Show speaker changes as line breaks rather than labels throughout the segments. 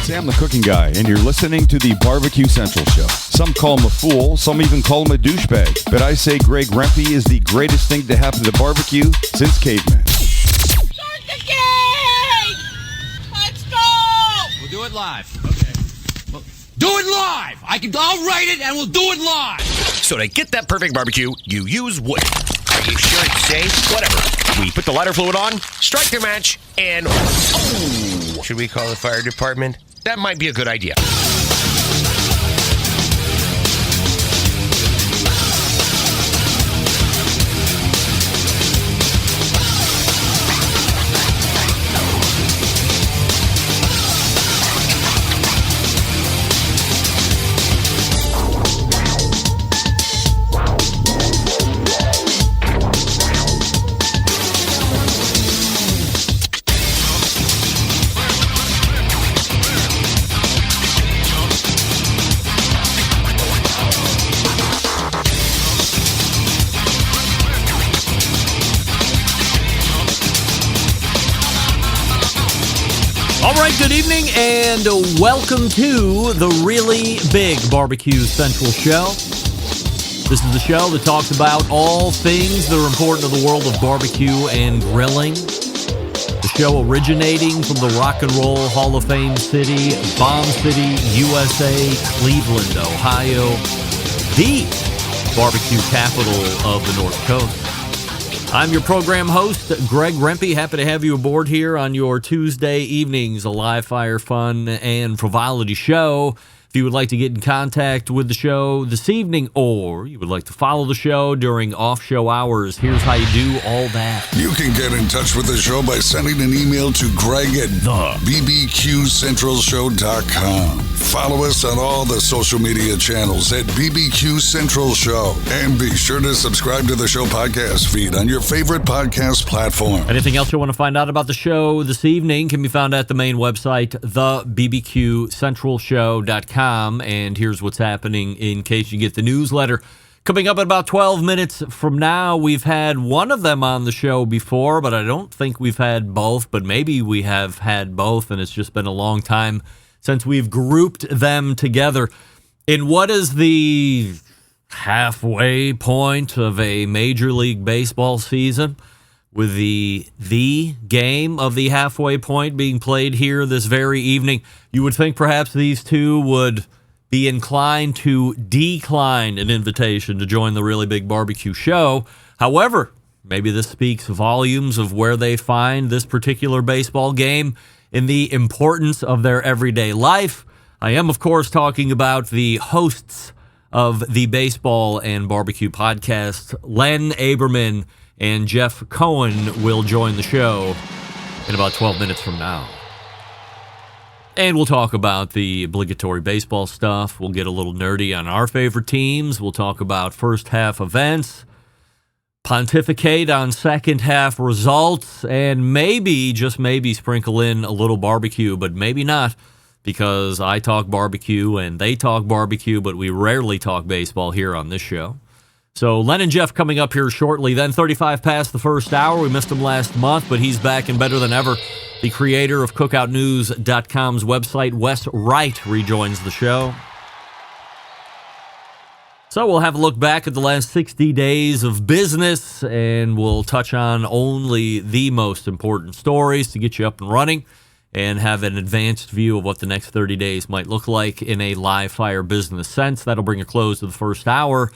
Sam the Cooking Guy, and you're listening to the Barbecue Central Show. Some call him a fool, some even call him a douchebag. But I say Greg Rempe is the greatest thing to happen to barbecue since caveman.
Start the game! Let's go!
We'll do it live. Okay. Well, do it live! I'll write it and we'll do it live!
So to get that perfect barbecue, you use wood. Are you sure it's safe? Whatever. We put the lighter fluid on, strike the match, and... Oh! Should we call the fire department? That might be a good idea.
All right, good evening, and welcome to the Really Big Barbecue Central Show. This is the show that talks about all things that are important to the world of barbecue and grilling. The show originating from the Rock and Roll Hall of Fame city, Bomb City, USA, Cleveland, Ohio, the barbecue capital of the North Coast. I'm your program host, Greg Rempe. Happy to have you aboard here on your Tuesday evenings, a live fire, fun, and frivolity show. If you would like to get in contact with the show this evening, or you would like to follow the show during off-show hours, here's how you do all that.
You can get in touch with the show by sending an email to Greg at BBQCentralShow.com. Follow us on all the social media channels at BBQ Central Show. And be sure to subscribe to the show podcast feed on your favorite podcast platform.
Anything else you want to find out about the show this evening can be found at the main website, thebbqcentralshow.com. And here's what's happening in case you get the newsletter. Coming up in about 12 minutes from now, we've had one of them on the show before, but I don't think we've had both, but maybe we have had both, and it's just been a long time since we've grouped them together. In what is the halfway point of a Major League Baseball season, with the game of the halfway point being played here this very evening, you would think perhaps these two would be inclined to decline an invitation to join the Really Big Barbecue Show. However, maybe this speaks volumes of where they find this particular baseball game in the importance of their everyday life. I am, of course, talking about the hosts of the Baseball and Barbecue podcast, Len Aberman and Jeff Cohen will join the show in about 12 minutes from now. And we'll talk about the obligatory baseball stuff. We'll get a little nerdy on our favorite teams. We'll talk about first half events, pontificate on second half results, and maybe, just maybe, sprinkle in a little barbecue, but maybe not, because I talk barbecue and they talk barbecue, but we rarely talk baseball here on this show. So Len and Jeff coming up here shortly. Then 35 past the first hour. We missed him last month, but he's back and better than ever. The creator of CookoutNews.com's website, Wes Wright, rejoins the show. So we'll have a look back at the last 60 days of business, and we'll touch on only the most important stories to get you up and running and have an advanced view of what the next 30 days might look like in a live fire business sense. That'll bring a close to the first hour.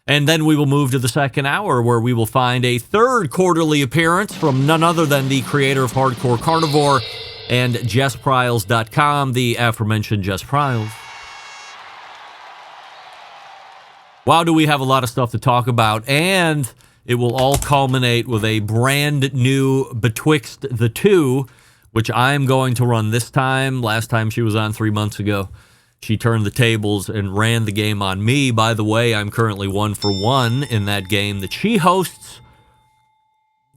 And then we will move to the second hour, where we will find a third quarterly appearance from none other than the creator of Hardcore Carnivore and JessPryles.com, the aforementioned Jess Pryles. Wow, do we have a lot of stuff to talk about, and it will all culminate with a brand new Betwixt the Two, which I'm going to run this time. Last time she was on 3 months ago, she turned the tables and ran the game on me. By the way, I'm currently 1-for-1 in that game that she hosts.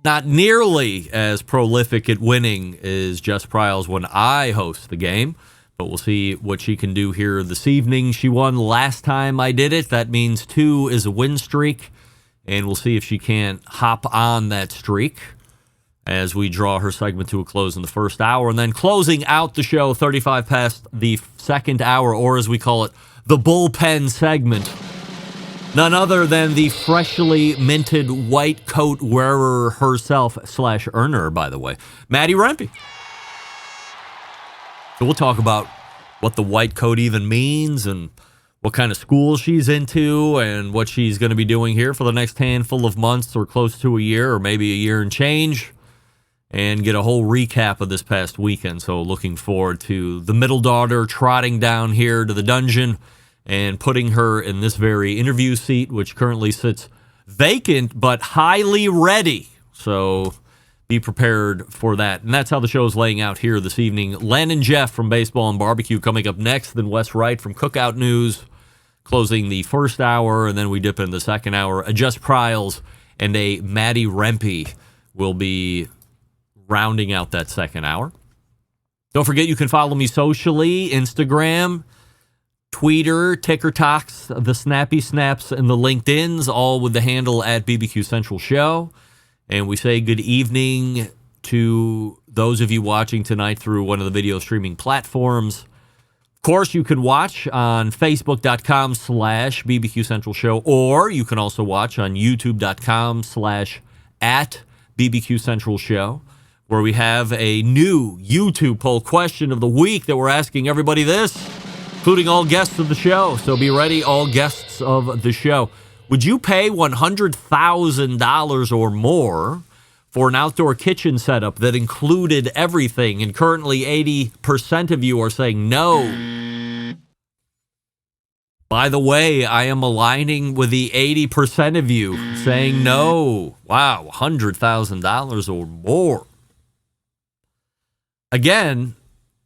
Not nearly as prolific at winning as Jess Pryles when I host the game, but we'll see what she can do here this evening. She won last time I did it. That means 2 is a win streak, and we'll see if she can't hop on that streak. as we draw her segment to a close in the first hour. And then closing out the show, 35 past the second hour, or as we call it, the bullpen segment. None other than the freshly minted white coat wearer herself / earner, by the way, Maddie Rempe. So we'll talk about what the white coat even means and what kind of school she's into and what she's going to be doing here for the next handful of months or close to a year or maybe a year and change, and get a whole recap of this past weekend. So looking forward to the middle daughter trotting down here to the dungeon and putting her in this very interview seat, which currently sits vacant but highly ready. So be prepared for that. And that's how the show's laying out here this evening. Len and Jeff from Baseball and Barbecue coming up next, then Wes Wright from Cookout News closing the first hour, and then we dip in the second hour. Adjust Pryles and a Maddie Rempe will be rounding out that second hour. Don't forget you can follow me socially, Instagram, Twitter, TikToks, the Snappy Snaps, and the LinkedIns, all with the handle at BBQ Central Show. And we say good evening to those of you watching tonight through one of the video streaming platforms. Of course, you can watch on Facebook.com/BBQ Central Show, or you can also watch on YouTube.com/@BBQ Central Show, where we have a new YouTube poll question of the week that we're asking everybody this, including all guests of the show. So be ready, all guests of the show. Would you pay $100,000 or more for an outdoor kitchen setup that included everything? And currently 80% of you are saying no. By the way, I am aligning with the 80% of you saying no. Wow, $100,000 or more. Again,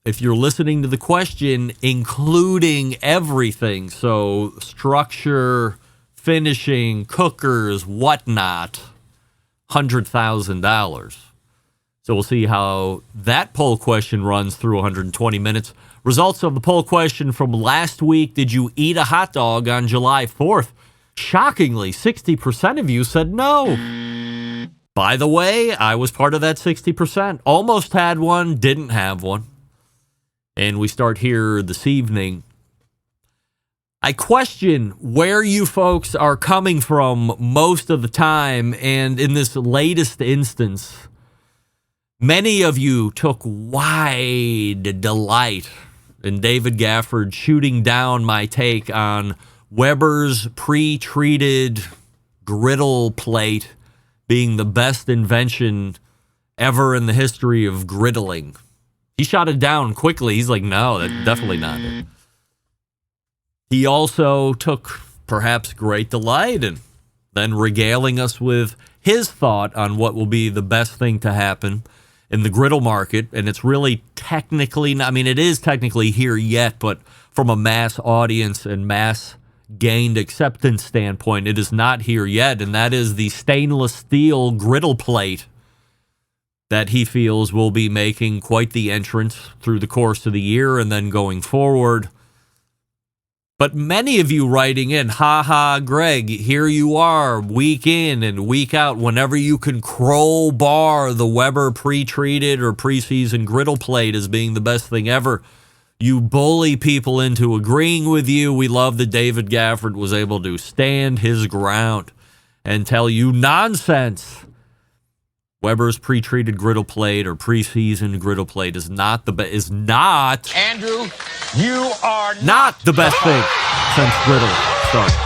if you're listening to the question, including everything, so structure, finishing, cookers, whatnot, $100,000. So we'll see how that poll question runs through 120 minutes. Results of the poll question from last week: did you eat a hot dog on July 4th? Shockingly, 60% of you said no. By the way, I was part of that 60%. Almost had one, didn't have one. And we start here this evening. I question where you folks are coming from most of the time, and in this latest instance, many of you took wide delight in David Gafford shooting down my take on Weber's pre-treated griddle plate being the best invention ever in the history of griddling. He shot it down quickly. He's like, no, that's definitely not it. He also took perhaps great delight in then regaling us with his thought on what will be the best thing to happen in the griddle market. And it's really technically, I mean, it is technically here yet, but from a mass audience and mass gained acceptance standpoint, it is not here yet. And that is the stainless steel griddle plate that he feels will be making quite the entrance through the course of the year and then going forward. But many of you writing in, Greg, here you are, week in and week out, whenever you can crowbar the Weber pre-treated or preseason griddle plate as being the best thing ever. You bully people into agreeing with you. We love that David Gafford was able to stand his ground and tell you nonsense. Weber's pre-treated griddle plate or preseason griddle plate is not the best.
Andrew, you are
not the best thing since griddle started.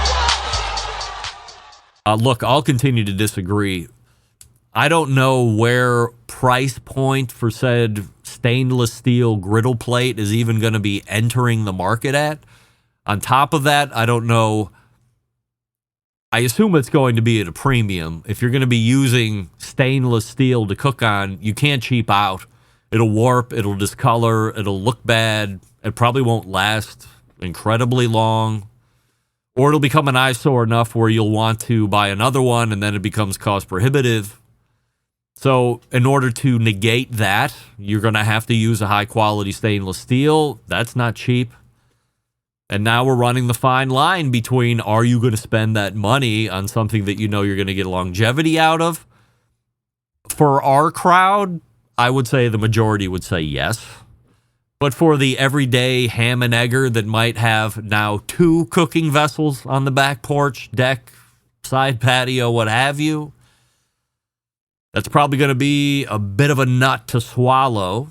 Look, I'll continue to disagree. I don't know where price point for said stainless steel griddle plate is even going to be entering the market at. On top of that, I don't know. I assume it's going to be at a premium. If you're going to be using stainless steel to cook on, you can't cheap out. It'll warp, it'll discolor, it'll look bad. It probably won't last incredibly long. Or it'll become an eyesore enough where you'll want to buy another one and then it becomes cost prohibitive. So in order to negate that, you're going to have to use a high-quality stainless steel. That's not cheap. And now we're running the fine line between, are you going to spend that money on something that you know you're going to get longevity out of? For our crowd, I would say the majority would say yes. But for the everyday ham and egger that might have now 2 cooking vessels on the back porch, deck, side patio, what have you, that's probably going to be a bit of a nut to swallow.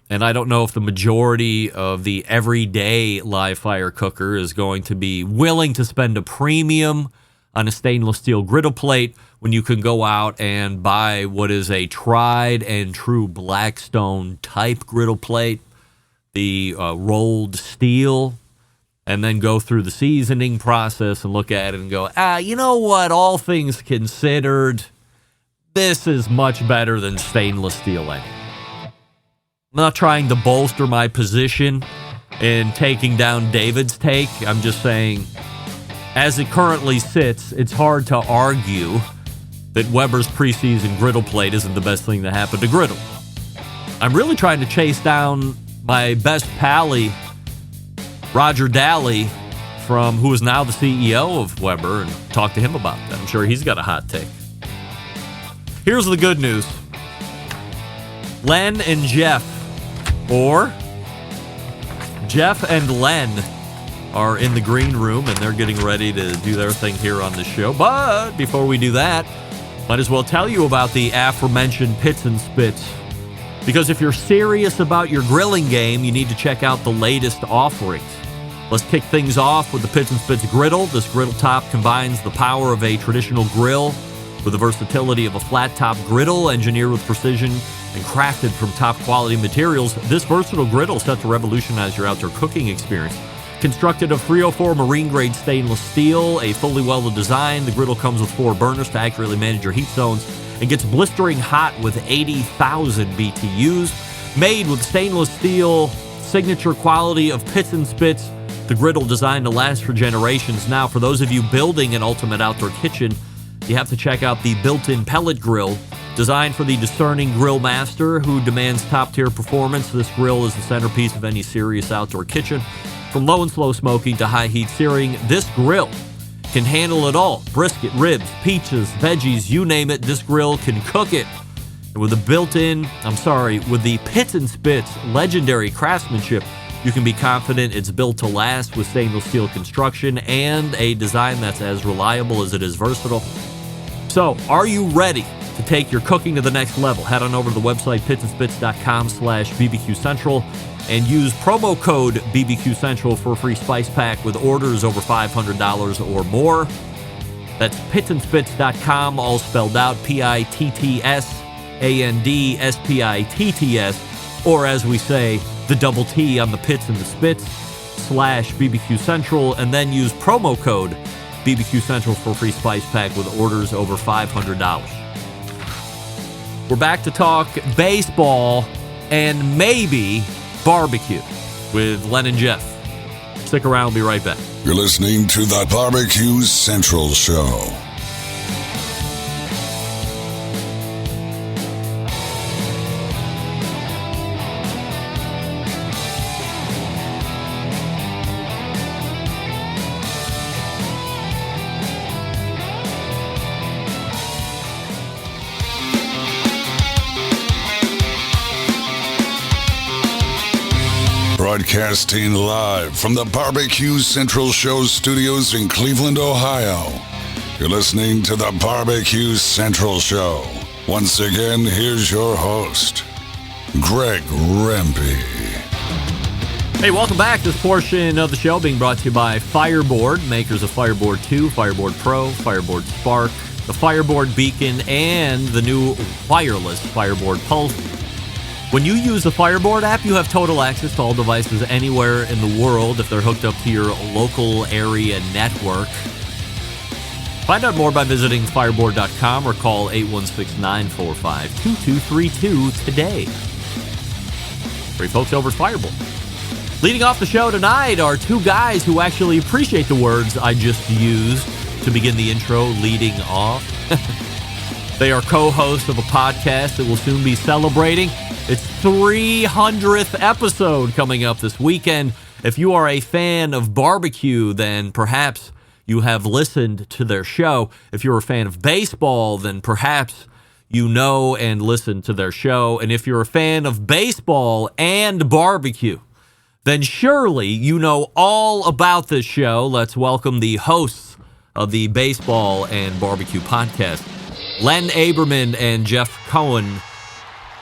And I don't know if the majority of the everyday live fire cooker is going to be willing to spend a premium on a stainless steel griddle plate when you can go out and buy what is a tried and true Blackstone type griddle plate, the rolled steel, and then go through the seasoning process and look at it and go, you know what, all things considered, this is much better than stainless steel anyway. I'm not trying to bolster my position in taking down David's take. I'm just saying, as it currently sits, it's hard to argue that Weber's preseason griddle plate isn't the best thing to happen to griddle. I'm really trying to chase down my best pally, Roger Daly, who is now the CEO of Weber, and talk to him about that. I'm sure he's got a hot take. Here's the good news. Len and Jeff, or Jeff and Len, are in the green room, and they're getting ready to do their thing here on the show. But before we do that, might as well tell you about the aforementioned Pits and Spits. Because if you're serious about your grilling game, you need to check out the latest offerings. Let's kick things off with the Pits and Spits griddle. This griddle top combines the power of a traditional grill with the versatility of a flat-top griddle engineered with precision and crafted from top-quality materials. This versatile griddle is set to revolutionize your outdoor cooking experience. Constructed of 304 marine-grade stainless steel, a fully welded design, the griddle comes with 4 burners to accurately manage your heat zones and gets blistering hot with 80,000 BTUs. Made with stainless steel, signature quality of Pits and Spits, the griddle designed to last for generations. Now, for those of you building an ultimate outdoor kitchen, you have to check out the built-in pellet grill. Designed for the discerning grill master who demands top-tier performance, this grill is the centerpiece of any serious outdoor kitchen. From low and slow smoking to high heat searing, this grill can handle it all. Brisket, ribs, peaches, veggies, you name it, this grill can cook it. And with the Pits and Spits legendary craftsmanship, you can be confident it's built to last with stainless steel construction and a design that's as reliable as it is versatile. So, are you ready to take your cooking to the next level? Head on over to the website pitsandspits.com/BBQ Central and use promo code BBQ Central for a free spice pack with orders over $500 or more. That's pitsandspits.com, all spelled out, PITTSANDSPITTS, or as we say, the double T on the Pits and the Spits /BBQ Central, and then use promo code BBQ Central for a free spice pack with orders over $500. We're back to talk baseball and maybe barbecue with Len and Jeff. Stick around, we'll be right back.
You're listening to the BBQ Central Show. Broadcasting live from the BBQ Central Show studios in Cleveland, Ohio. You're listening to the BBQ Central Show. Once again, here's your host, Greg Rempe.
Hey, welcome back. This portion of the show being brought to you by Fireboard, makers of Fireboard 2, Fireboard Pro, Fireboard Spark, the Fireboard Beacon, and the new wireless Fireboard Pulse. When you use the Fireboard app, you have total access to all devices anywhere in the world if they're hooked up to your local area network. Find out more by visiting fireboard.com or call 816-945-2232 today. Great folks over at Fireboard. Leading off the show tonight are 2 guys who actually appreciate the words I just used to begin the intro leading off. They are co-hosts of a podcast that will soon be celebrating its 300th episode coming up this weekend. If you are a fan of barbecue, then perhaps you have listened to their show. If you're a fan of baseball, then perhaps you know and listen to their show. And if you're a fan of baseball and barbecue, then surely you know all about this show. Let's welcome the hosts of the Baseball and Barbecue podcast, Len Aberman and Jeff Cohen,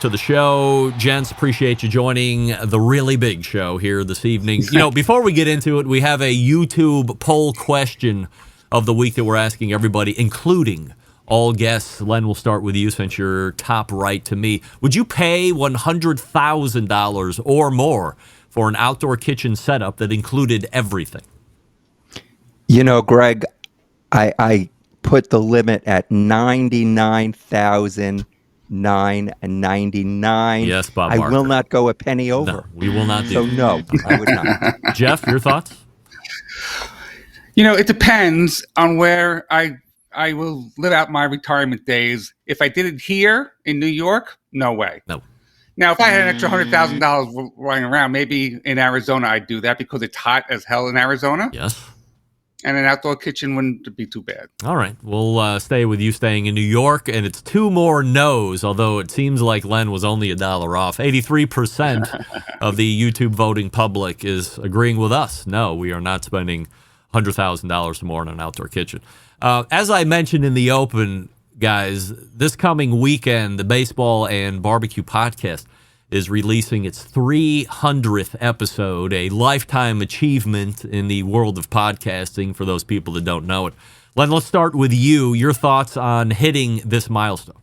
to the show. Gents, appreciate you joining the really big show here this evening. You know, before we get into it, we have a YouTube poll question of the week that we're asking everybody, including all guests. Len, we'll start with you since you're top right to me. Would you pay $100,000 or more for an outdoor kitchen setup that included everything?
You know, Greg, I put the limit at $99,999.
Yes, Bob
I
Barker.
will not go a penny over.
No, we will not do.
So no, I would not.
Jeff, your thoughts?
You know, it depends on where I will live out my retirement days. If I did it here in New York, no way.
No.
Now, if I had an extra $100,000 lying around, maybe in Arizona I'd do that because it's hot as hell in Arizona.
Yes.
And an outdoor kitchen wouldn't be too bad.
All right. We'll stay with you staying in New York, and it's two more no's, although it seems like Len was only $1 off. 83% of the YouTube voting public is agreeing with us. No, we are not spending $100,000 or more on an outdoor kitchen. As I mentioned in the open, guys, this coming weekend, the Baseball and Barbecue podcast is releasing its 300th episode, a lifetime achievement in the world of podcasting for those people that don't know it. Len, let's start with you. Your thoughts on hitting this milestone?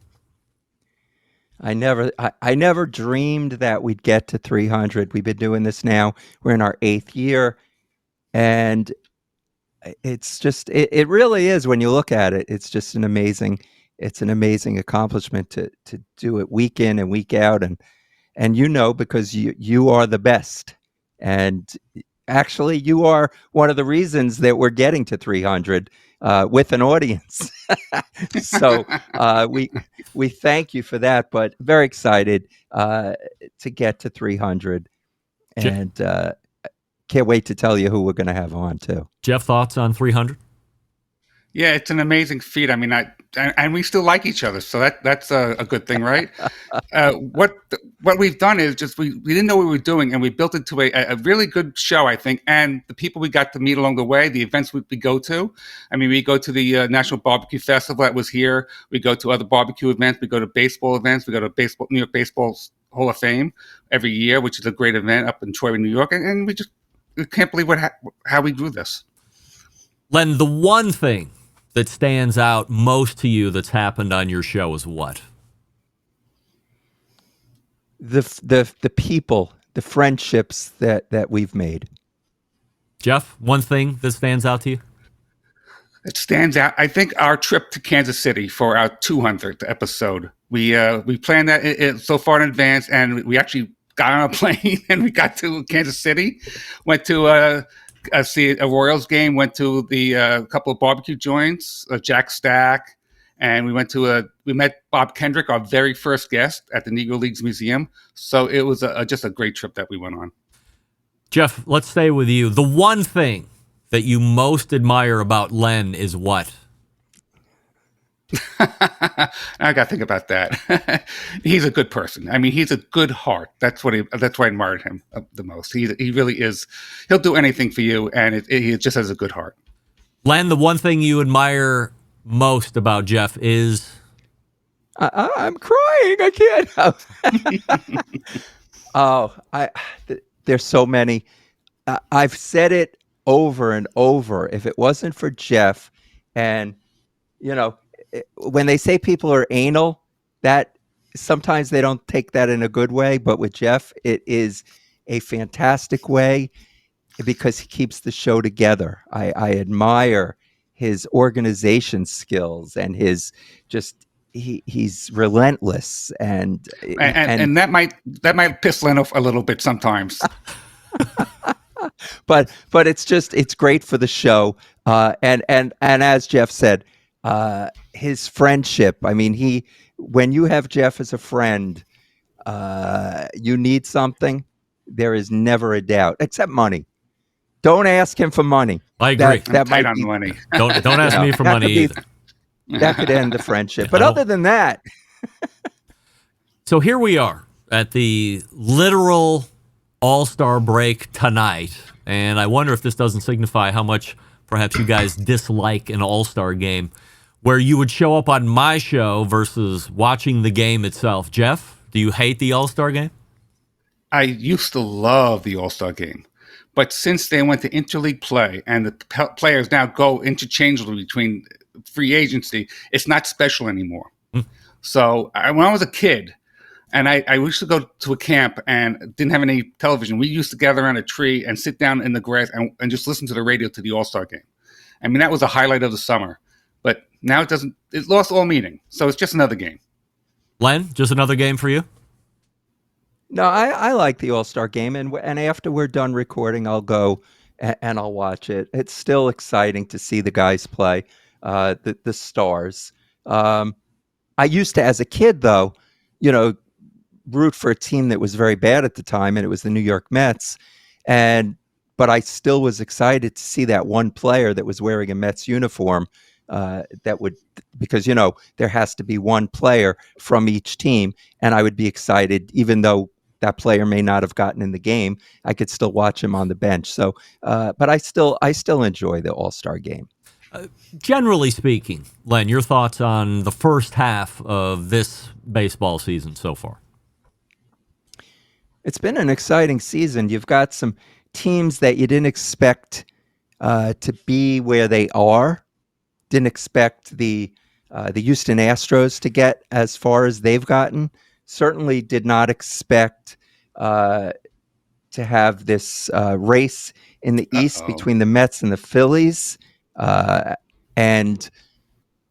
I never dreamed that we'd get to 300. We've been doing this now. We're in our 8th year, and it's just it really is, when you look at it, it's just an amazing accomplishment to do it week in and week out, and you know, because you are the best, and actually you are one of the reasons that we're getting to 300 with an audience. So we thank you for that, but very excited to get to 300, and can't wait to tell you who we're going to have on too.
Jeff, thoughts on 300?
Yeah, it's an amazing feat. I mean, and we still like each other, so that's a good thing, right? What we've done is just we didn't know what we were doing, and we built it to a really good show, I think. And the people we got to meet along the way, the events we go to. I mean, we go to the National Barbecue Festival that was here. We go to other barbecue events. We go to baseball events. We go to New York Baseball's Hall of Fame every year, which is a great event up in Troy, New York. And we can't believe how we grew this.
Len, the one thing that stands out most to you that's happened on your show is what?
The people, the friendships that we've made.
Jeff, one thing that stands out to you?
It stands out. I think our trip to Kansas City for our 200th episode. We planned that so far in advance, and we actually got on a plane and we got to Kansas City. Went to see a Royals game. Went to the couple of barbecue joints, Jack Stack, and we met Bob Kendrick, our very first guest at the Negro Leagues Museum. So it was just a great trip that we went on.
Jeff, let's stay with you. The one thing that you most admire about Len is what?
I got to think about that. He's a good person. I mean, he's a good heart. That's why I admired him the most. He really is. He'll do anything for you, and he just has a good heart.
Len, the one thing you admire most about Jeff is?
I'm crying. I can't. There's so many. I've said it over and over. If it wasn't for Jeff, and when they say people are anal, that sometimes they don't take that in a good way, but with Jeff, it is a fantastic way because he keeps the show together. I admire his organization skills and his he's relentless and
that might piss Len off a little bit sometimes.
but it's great for the show. And as Jeff said, his friendship. I mean, when you have Jeff as a friend, you need something. There is never a doubt, except money. Don't ask him for money.
I agree.
That might be money.
Don't ask me for money either.
That could end the friendship. But other than that,
So here we are at the literal All-Star break tonight, and I wonder if this doesn't signify how much perhaps you guys dislike an All-Star game, where you would show up on my show versus watching the game itself. Jeff, do you hate the All-Star game?
I used to love the All-Star game, but since they went to interleague play and the players now go interchangeably between free agency, it's not special anymore. So when I was a kid, and I used to go to a camp and didn't have any television, we used to gather around a tree and sit down in the grass and just listen to the radio to the All-Star game. I mean, that was a highlight of the summer. But now it lost all meaning. So it's just another game.
Len, just another game for you?
No, I like the All-Star game, and after we're done recording, I'll go and I'll watch it. It's still exciting to see the guys play, the stars. I used to, as a kid, though, root for a team that was very bad at the time, and it was the New York Mets. But I still was excited to see that one player that was wearing a Mets uniform. Because there has to be one player from each team, and I would be excited, even though that player may not have gotten in the game. I could still watch him on the bench. So, but I still enjoy the All-Star game.
Generally speaking, Len, your thoughts on the first half of this baseball season so far?
It's been an exciting season. You've got some teams that you didn't expect to be where they are. Didn't expect the Houston Astros to get as far as they've gotten. Certainly did not expect to have this race in the East between the Mets and the Phillies, and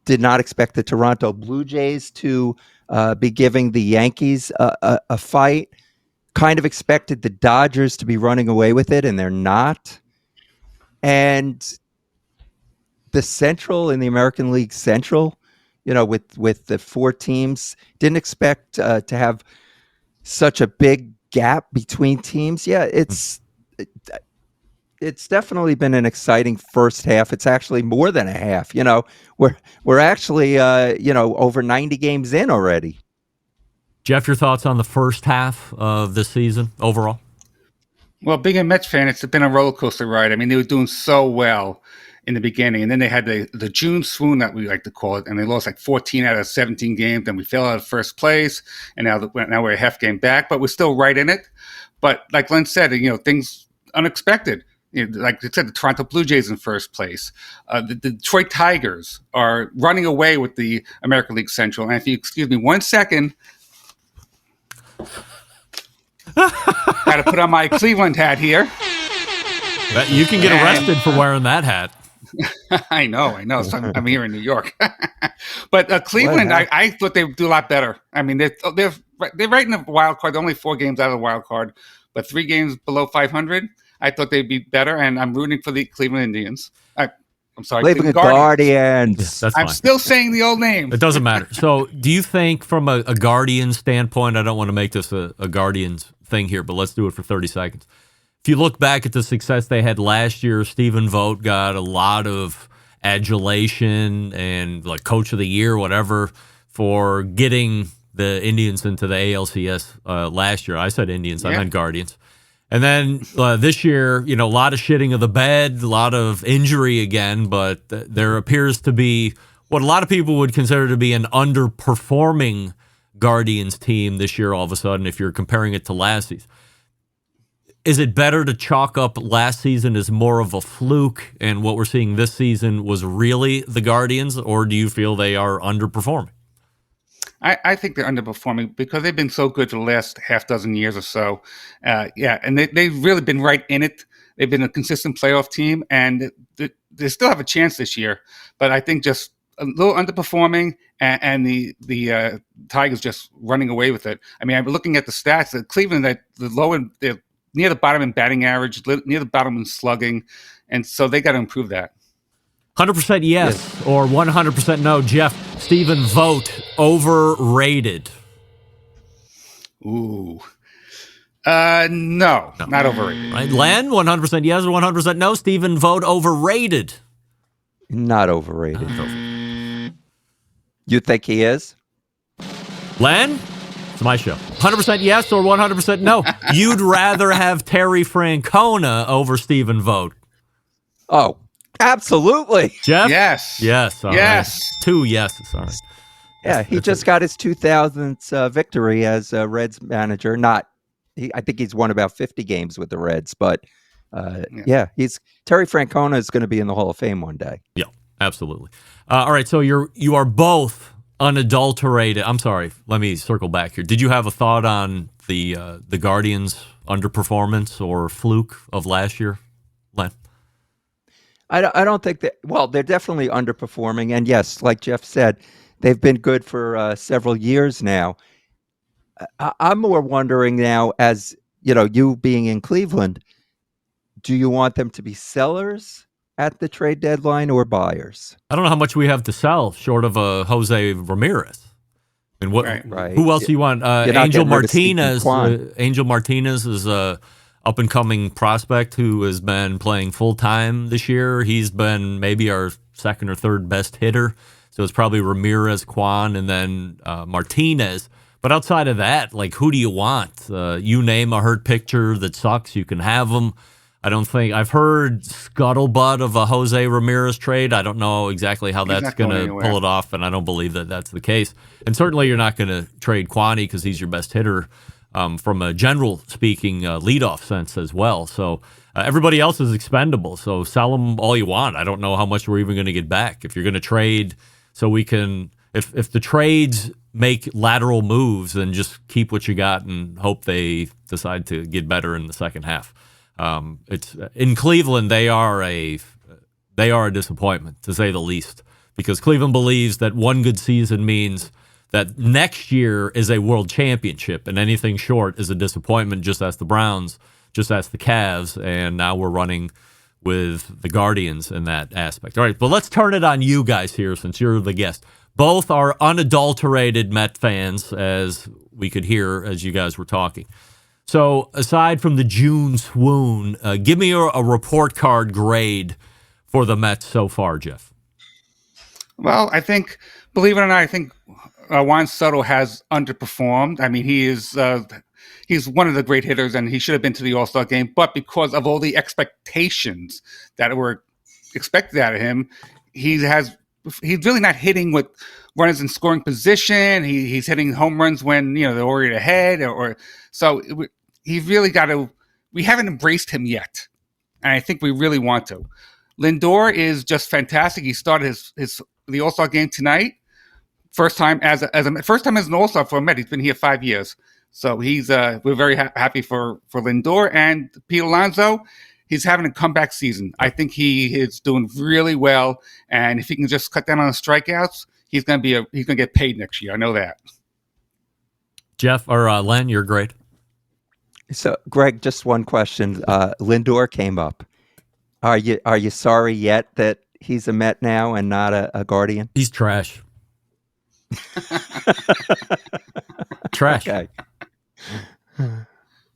did not expect the Toronto Blue Jays to be giving the Yankees a fight. Kind of expected the Dodgers to be running away with it, and they're not. And the Central in the American League Central, with the four teams, didn't expect to have such a big gap between teams. Yeah, it's definitely been an exciting first half. It's actually more than a half. We're actually over 90 games in already.
Jeff, your thoughts on the first half of this season overall?
Well, being a Mets fan, it's been a roller coaster ride. I mean, they were doing so well in the beginning, and then they had the June swoon that we like to call it, and they lost like 14 out of 17 games, and we fell out of first place, and now we're a half game back, but we're still right in it. But like Len said, things unexpected. Like I said, the Toronto Blue Jays in first place. The Detroit Tigers are running away with the American League Central. And if you excuse me 1 second, got to put on my Cleveland hat here.
You can get arrested for wearing that hat.
I know. So I'm here in New York. But Cleveland, I thought they would do a lot better. I mean, they're right in the wild card. They're only 4 games out of the wild card, but 3 games below 500. I thought they'd be better, and I'm rooting for the Cleveland Indians. I'm sorry,
Cleveland Guardians.
Yeah, that's fine.
I'm still saying the old name.
It doesn't matter. So do you think from a Guardian standpoint, I don't want to make this a Guardians thing here, but let's do it for 30 seconds. If you look back at the success they had last year, Stephen Vogt got a lot of adulation and like coach of the year, whatever, for getting the Indians into the ALCS last year. I said Indians, I meant Guardians. And then this year, a lot of shitting of the bed, a lot of injury again, but there appears to be what a lot of people would consider to be an underperforming Guardians team this year all of a sudden if you're comparing it to last season. Is it better to chalk up last season as more of a fluke and what we're seeing this season was really the Guardians, or do you feel they are underperforming?
I think they're underperforming because they've been so good for the last half dozen years or so. And they've really been right in it. They've been a consistent playoff team, and they still have a chance this year. But I think just a little underperforming, and the Tigers just running away with it. I mean, I'm looking at the stats. Cleveland, they're near the bottom in batting average, near the bottom in slugging, and so they got to improve that.
100% yes or 100% no. Jeff, Stephen Vogt, overrated.
Ooh. No, not overrated.
Right. Len, 100% yes or 100% no. Stephen Vogt, overrated.
Not overrated. You think he is?
Len, it's my show. 100% yes or 100% no. You'd rather have Terry Francona over Stephen Vogt.
Oh, absolutely.
Jeff?
Yes.
Yes. All
Yes.
right. 2 yeses. All right.
Yeah, he just got his 2000s victory as a Reds manager. I think he's won about 50 games with the Reds, but he's Terry Francona is going to be in the Hall of Fame one day.
Yeah, absolutely. All right, so you are both unadulterated. I'm sorry. Let me circle back here. Did you have a thought on the Guardians' underperformance or fluke of last year, Len?
I don't think that. Well, they're definitely underperforming, and yes, like Jeff said, they've been good for several years now. I'm more wondering now, as you being in Cleveland, do you want them to be sellers at the trade deadline or buyers?
I don't know how much we have to sell short of Jose Ramirez. I mean,
Right.
Who else do you want? Angel Martinez. Angel Martinez is a up and coming prospect who has been playing full time this year. He's been maybe our second or third best hitter. So it's probably Ramirez, Kwan, and then Martinez. But outside of that, like, who do you want? You name a hurt pitcher that sucks, you can have them. I don't think I've heard scuttlebutt of a Jose Ramirez trade. I don't know exactly how that's going to pull it off, and I don't believe that that's the case. And certainly you're not going to trade Kwani because he's your best hitter from a general speaking leadoff sense as well. So everybody else is expendable. So sell them all you want. I don't know how much we're even going to get back. If you're going to trade so we can – if the trades make lateral moves, then just keep what you got and hope they decide to get better in the second half. It's in Cleveland. They are a disappointment, to say the least, because Cleveland believes that one good season means that next year is a world championship, and anything short is a disappointment. Just ask the Browns, just ask the Cavs, and now we're running with the Guardians in that aspect. All right, but let's turn it on you guys here, since you're the guest. Both are unadulterated Met fans, as we could hear as you guys were talking. So aside from the June swoon, give me a report card grade for the Mets so far, Jeff.
Well, I think, believe it or not, I think Juan Soto has underperformed. I mean, he's one of the great hitters, and he should have been to the All-Star game. But because of all the expectations that were expected out of him, he's really not hitting with runners in scoring position. He's hitting home runs when they're already ahead, so he's really got to. We haven't embraced him yet, and I think we really want to. Lindor is just fantastic. He started the All-Star game tonight. First time as an All-Star for a Met. He's been here 5 years, so we're very happy for Lindor. And Pete Alonso, he's having a comeback season. I think he is doing really well, and if he can just cut down on the strikeouts, he's gonna get paid next year. I know that.
Jeff or Len, you're great.
So, Greg, just one question. Lindor came up. Are you sorry yet that he's a Met now and not a Guardian?
He's trash. Trash.
Okay.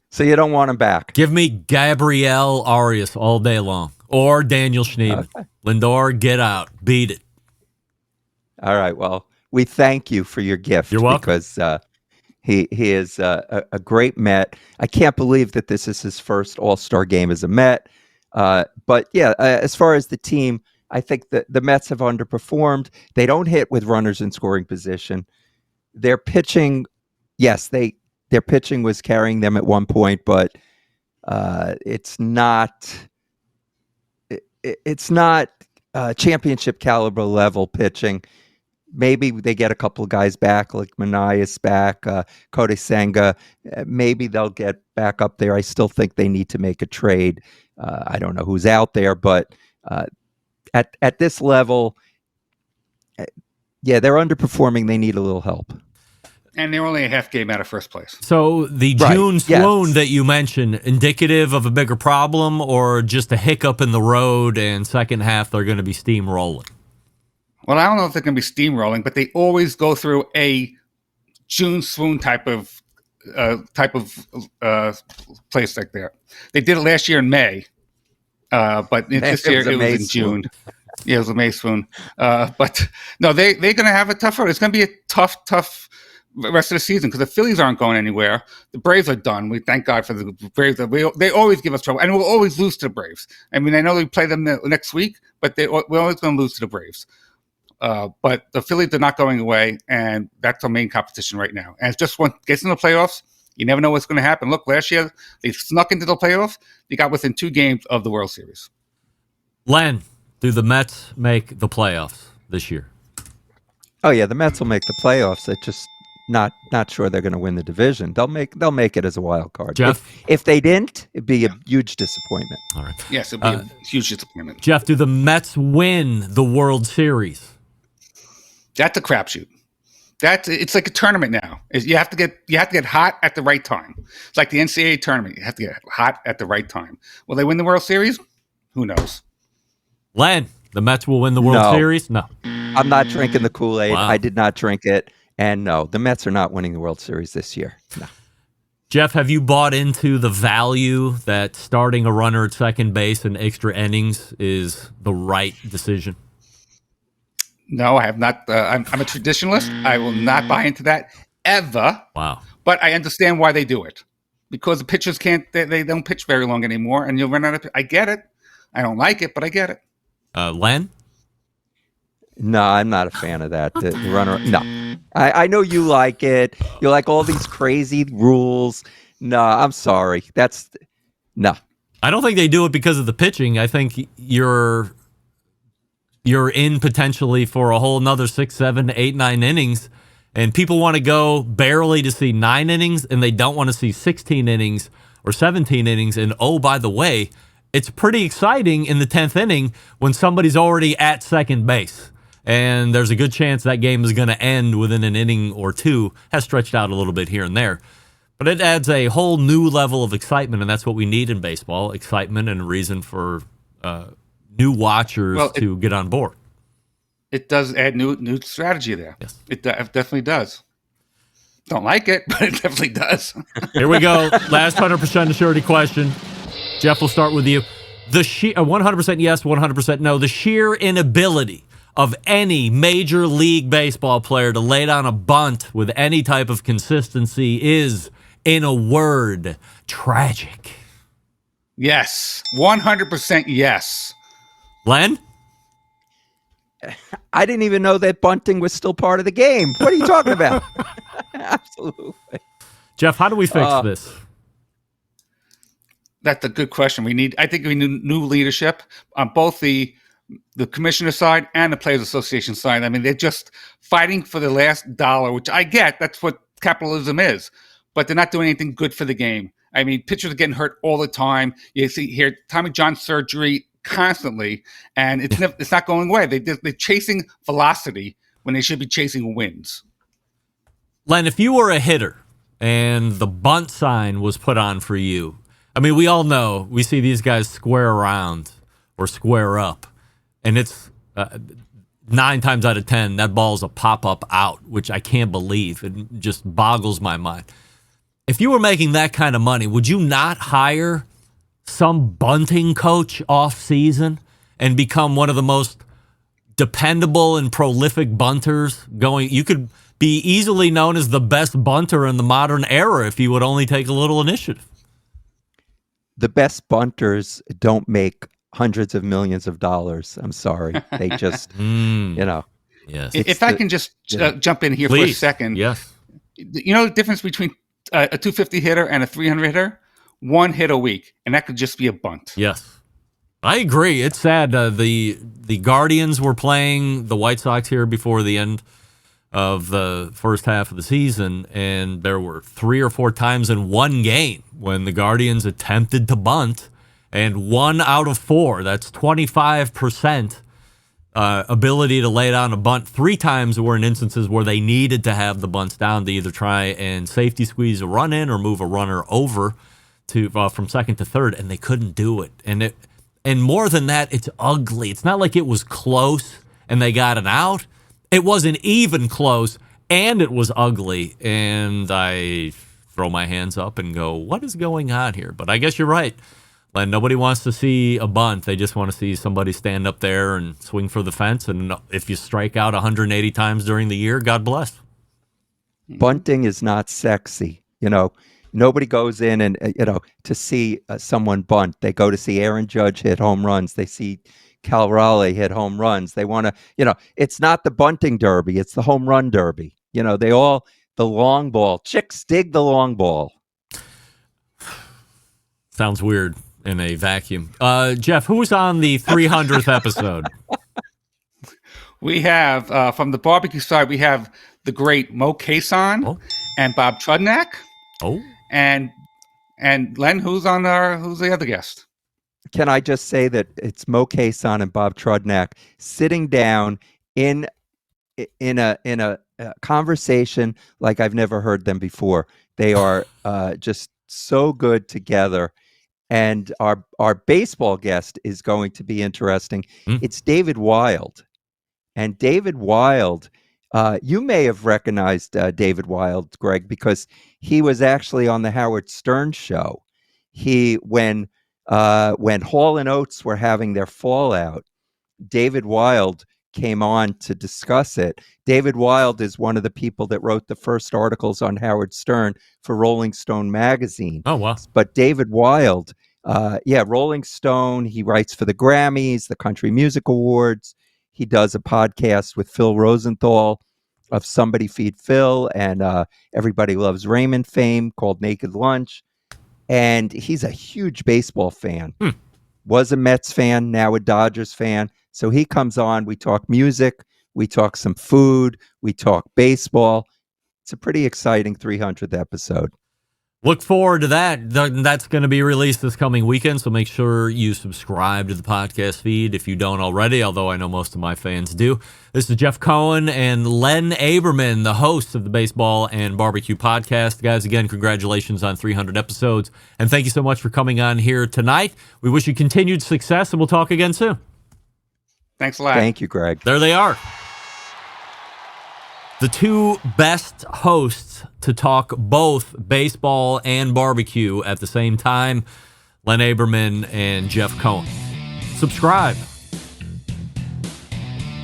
So you don't want him back?
Give me Gabriel Arias all day long, or Daniel Schneemann. Okay. Lindor, get out. Beat it.
All right. Well, we thank you for your gift.
You're welcome.
Because he is a great Met. I can't believe that this is his first All-Star game as a Met. But yeah, as far as the team, I think that the Mets have underperformed. They don't hit with runners in scoring position. Their pitching, yes, their pitching was carrying them at one point, but it's not championship caliber level pitching. Maybe they get a couple of guys back, like Manaeus back, Kodai Senga. Maybe they'll get back up there. I still think they need to make a trade. I don't know who's out there, but at this level, yeah, they're underperforming. They need a little help.
And they're only a half game out of first place.
So the June swoon that you mentioned, indicative of a bigger problem or just a hiccup in the road, and second half they're going to be steamrolling?
Well, I don't know if they're going to be steamrolling, but they always go through a June swoon type of place like that. They did it last year in May, but this year it was in June. Yeah, it was a May swoon. But no, they're going to have a tough road. It's going to be a tough the rest of the season because the Phillies aren't going anywhere. The Braves are done. We thank God for the Braves. They always give us trouble, and we'll always lose to the Braves. I mean, I know we play them next week, but we're always going to lose to the Braves. But the Phillies are not going away, and that's our main competition right now. And it's just when it gets into the playoffs, you never know what's going to happen. Look, last year they snuck into the playoffs. They got within 2 games of the World Series.
Len, do the Mets make the playoffs this year?
Oh yeah, the Mets will make the playoffs. It's just not sure they're going to win the division. They'll make it as a wild card.
Jeff?
If they didn't, it'd be a huge disappointment.
All right.
Yes, it'd be a huge disappointment.
Jeff, do the Mets win the World Series?
That's a crapshoot. It's like a tournament now. You have to get hot at the right time. It's like the NCAA tournament. You have to get hot at the right time. Will they win the World Series? Who knows?
Len, the Mets will win the World Series? No.
I'm not drinking the Kool-Aid.
Wow.
I did not drink it. And no, the Mets are not winning the World Series this year. No.
Jeff, have you bought into the value that starting a runner at second base in extra innings is the right decision?
No, I have not. I'm a traditionalist. I will not buy into that ever.
Wow.
But I understand why they do it. Because the pitchers they don't pitch very long anymore, and you'll run out of. I get it. I don't like it, but I get it.
Len?
No, I'm not a fan of that. The runner. No, I know you like it. You like all these crazy rules. No, I'm sorry. No.
I don't think they do it because of the pitching. I think you're in potentially for a whole another 6, 7, 8, 9 innings, and people want to go barely to see 9 innings, and they don't want to see 16 innings or 17 innings. And oh, by the way, it's pretty exciting in the 10th inning when somebody's already at second base. And there's a good chance that game is going to end within an inning or two. Has stretched out a little bit here and there. But it adds a whole new level of excitement, and that's what we need in baseball, excitement and a reason for new watchers to get on board.
It does add new strategy there.
Yes.
It definitely does. Don't like it, but it definitely does.
Here we go. Last 100% surety question. Jeff, we'll start with you. The 100% yes, 100% no. The sheer inability of any Major League Baseball player to lay down a bunt with any type of consistency is, in a word, tragic.
Yes. 100% yes.
Len?
I didn't even know that bunting was still part of the game. What are you talking about? Absolutely.
Jeff, how do we fix this?
That's a good question. I think we need new leadership on both the commissioner side and the Players Association side. I mean, they're just fighting for the last dollar, which I get. That's what capitalism is. But they're not doing anything good for the game. I mean, pitchers are getting hurt all the time. You see here Tommy John surgery constantly, and it's not going away. They're chasing velocity when they should be chasing wins.
Len, if you were a hitter and the bunt sign was put on for you, I mean, we all know, we see these guys square around or square up, and it's 9 times out of 10, that ball's a pop-up out, which I can't believe. It just boggles my mind. If you were making that kind of money, would you not hire some bunting coach off season and become one of the most dependable and prolific bunters going? You could be easily known as the best bunter in the modern era if you would only take a little initiative.
The best bunters don't make hundreds of millions of dollars. I'm sorry. They just,
Yes.
If I can just jump in here
Please.
for a second.
Yes.
You know the difference between a 250 hitter and a 300 hitter? 1 hit a week, and that could just be a bunt.
Yes. I agree. It's sad. The Guardians were playing the White Sox here before the end of the first half of the season, and there were 3 or 4 times in one game when the Guardians attempted to bunt, and 1 out of 4, that's 25%, ability to lay down a bunt. 3 times were in instances where they needed to have the bunts down to either try and safety squeeze a run in or move a runner over to from second to third, and they couldn't do it. And more than that, it's ugly. It's not like it was close and they got an out. It wasn't even close, and it was ugly. And I throw my hands up and go, what is going on here? But I guess you're right, Len. Nobody wants to see a bunt. They just want to see somebody stand up there and swing for the fence. And if you strike out 180 times during the year, God bless.
bunting is not sexy. Nobody goes in and, to see someone bunt. They go to see Aaron Judge hit home runs. They see Cal Raleigh hit home runs. They want to, it's not the bunting derby. It's the home run derby. The long ball. Chicks dig the long ball.
Sounds weird in a vacuum. Jeff, who's on the 300th episode?
We have, from the barbecue side, we have the great Mo Kason and Bob Trudnak.
Oh.
And Len, who's the other guest?
Can I just say that it's Mo Kason and Bob Trudnak sitting down in a conversation like I've never heard them before. They are just so good together. And our baseball guest is going to be interesting. It's David Wild. And David Wild, you may have recognized David Wild, Greg, because he was actually on the Howard Stern show. When Hall and Oates were having their fallout, David Wild came on to discuss it. David Wild is one of the people that wrote the first articles on Howard Stern for Rolling Stone magazine.
Oh, wow.
But David Wild, Rolling Stone, he writes for the Grammys, the Country Music Awards. He does a podcast with Phil Rosenthal of Somebody Feed Phil and Everybody Loves Raymond fame called Naked Lunch. And he's a huge baseball fan. Was a Mets fan, now a Dodgers fan. So he comes on, we talk music, we talk some food, we talk baseball. It's a pretty exciting 300th episode.
Look forward to that. That's going to be released this coming weekend, so make sure you subscribe to the podcast feed if you don't already, although I know most of my fans do. This is Jeff Cohen and Len Aberman, the hosts of the Baseball and Barbecue podcast. Guys, again, congratulations on 300 episodes, and thank you so much for coming on here tonight. We wish you continued success, and we'll talk again soon.
Thanks a lot.
Thank you, Greg.
There they are. The two best hosts to talk both baseball and barbecue at the same time, Len Aberman and Jeff Cohen. Subscribe.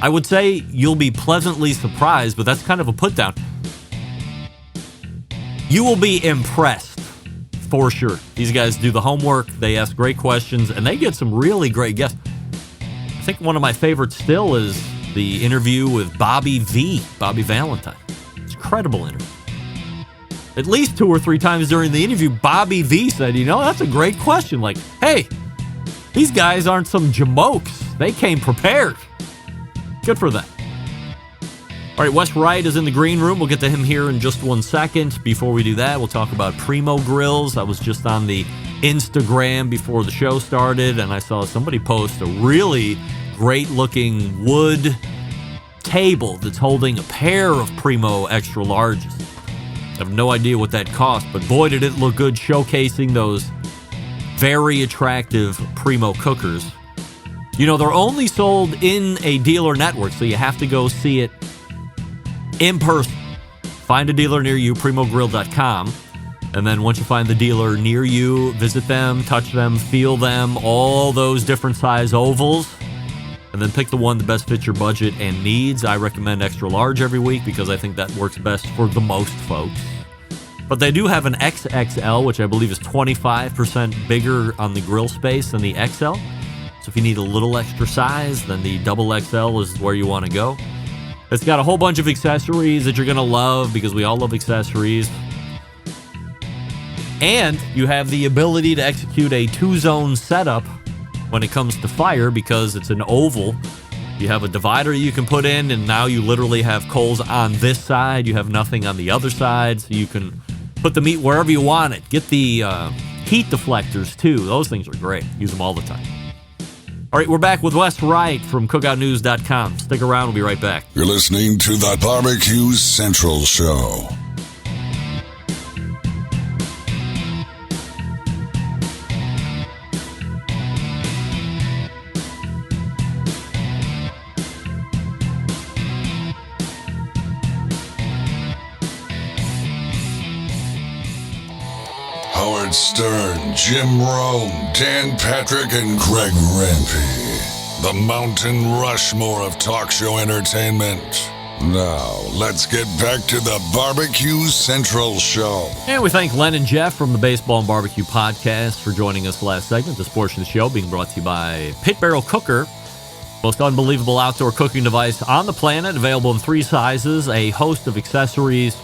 I would say you'll be pleasantly surprised, but that's kind of a put down. You will be impressed, for sure. These guys do the homework, they ask great questions, and they get some really great guests. I think one of my favorites still is the interview with Bobby Valentine. It's an incredible interview. At least 2 or 3 times during the interview, Bobby V said, that's a great question. Like, hey, these guys aren't some jamokes. They came prepared. Good for them. All right, Wes Wright is in the green room. We'll get to him here in just 1 second. Before we do that, we'll talk about Primo Grills. I was just on the Instagram before the show started, and I saw somebody post a really great-looking wood table that's holding a pair of Primo Extra Larges. I have no idea what that cost, but boy, did it look good showcasing those very attractive Primo cookers. They're only sold in a dealer network, so you have to go see it in person. Find a dealer near you, primogrill.com. And then once you find the dealer near you, visit them, touch them, feel them, all those different size ovals. And then pick the one that best fits your budget and needs. I recommend extra large every week because I think that works best for the most folks. But they do have an XXL, which I believe is 25% bigger on the grill space than the XL. So if you need a little extra size, then the double XL is where you want to go. It's got a whole bunch of accessories that you're going to love because we all love accessories. And you have the ability to execute a 2-zone setup when it comes to fire because it's an oval. You have a divider you can put in, and now you literally have coals on this side. You have nothing on the other side, so you can put the meat wherever you want it. Get the heat deflectors, too. Those things are great. Use them all the time. All right, we're back with Wes Wright from cookoutnews.com. Stick around. We'll be right back.
You're listening to the Barbecue Central Show. Howard Stern, Jim Rome, Dan Patrick, and Greg Rempe. The Mountain Rushmore of talk show entertainment. Now, let's get back to the Barbecue Central Show.
And we thank Len and Jeff from the Baseball and Barbecue Podcast for joining us last segment. This portion of the show being brought to you by Pit Barrel Cooker. Most unbelievable outdoor cooking device on the planet. Available in 3 sizes, a host of accessories.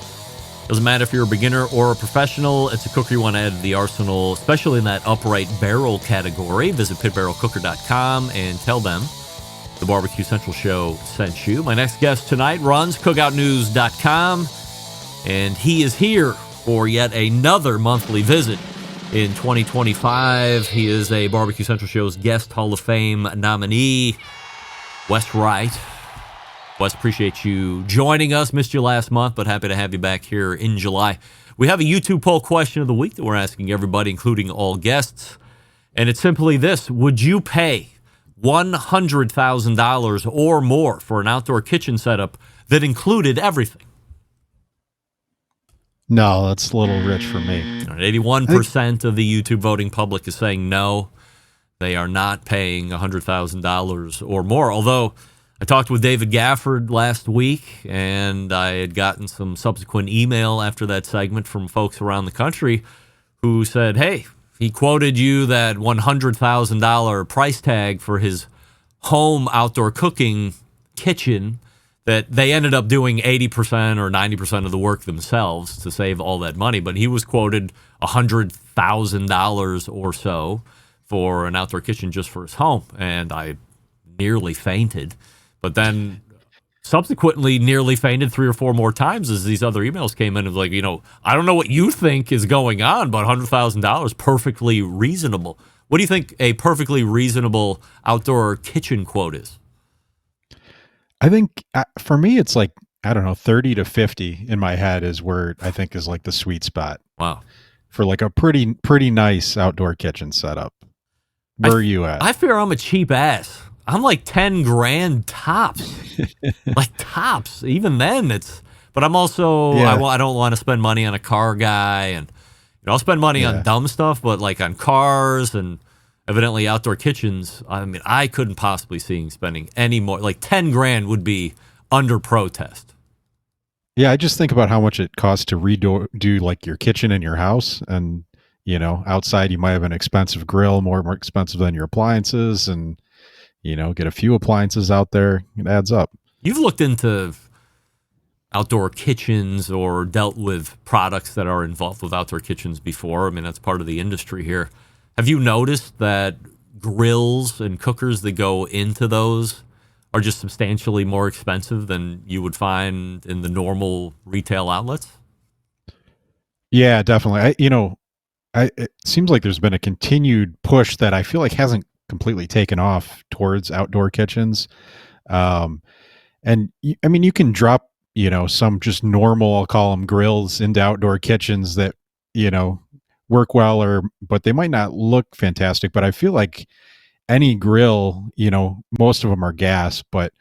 Doesn't matter if you're a beginner or a professional. It's a cooker you want to add to the arsenal, especially in that upright barrel category. Visit pitbarrelcooker.com and tell them the Barbecue Central Show sent you. My next guest tonight runs cookoutnews.com, and he is here for yet another monthly visit in 2025. He is a Barbecue Central Show's Guest Hall of Fame nominee, Wes Wright. Wes, appreciate you joining us. Missed you last month, but happy to have you back here in July. We have a YouTube poll question of the week that we're asking everybody, including all guests, and it's simply this. Would you pay $100,000 or more for an outdoor kitchen setup that included everything?
No, that's a little rich for me.
81% of the YouTube voting public is saying no. They are not paying $100,000 or more. Although I talked with David Gafford last week, and I had gotten some subsequent email after that segment from folks around the country who said, hey, he quoted you that $100,000 price tag for his home outdoor cooking kitchen that they ended up doing 80% or 90% of the work themselves to save all that money. But he was quoted $100,000 or so for an outdoor kitchen just for his home. And I nearly fainted. But then subsequently nearly fainted 3 or 4 more times as these other emails came in. It was like, I don't know what you think is going on, but $100,000, perfectly reasonable. What do you think a perfectly reasonable outdoor kitchen quote is?
I think for me, it's like, I don't know, 30 to 50 in my head is where I think is like the sweet spot.
Wow. For
like a pretty nice outdoor kitchen setup. Where are you at?
I fear I'm a cheap ass. I'm like 10 grand tops, like tops. Even then, but I'm also, I don't want to spend money on a car guy, and I'll spend money on dumb stuff, but like on cars and evidently outdoor kitchens, I mean, I couldn't possibly see spending any more. Like 10 grand would be under protest.
Yeah, I just think about how much it costs to redo like your kitchen in your house, and outside you might have an expensive grill, more expensive than your appliances, and get a few appliances out there. It adds up.
You've looked into outdoor kitchens or dealt with products that are involved with outdoor kitchens before. I mean, that's part of the industry here. Have you noticed that grills and cookers that go into those are just substantially more expensive than you would find in the normal retail outlets?
Yeah, definitely. It seems like there's been a continued push that I feel like hasn't completely taken off towards outdoor kitchens. And you can drop, some just normal, I'll call them grills, into outdoor kitchens that, work well, but they might not look fantastic. But I feel like any grill, most of them are gas, but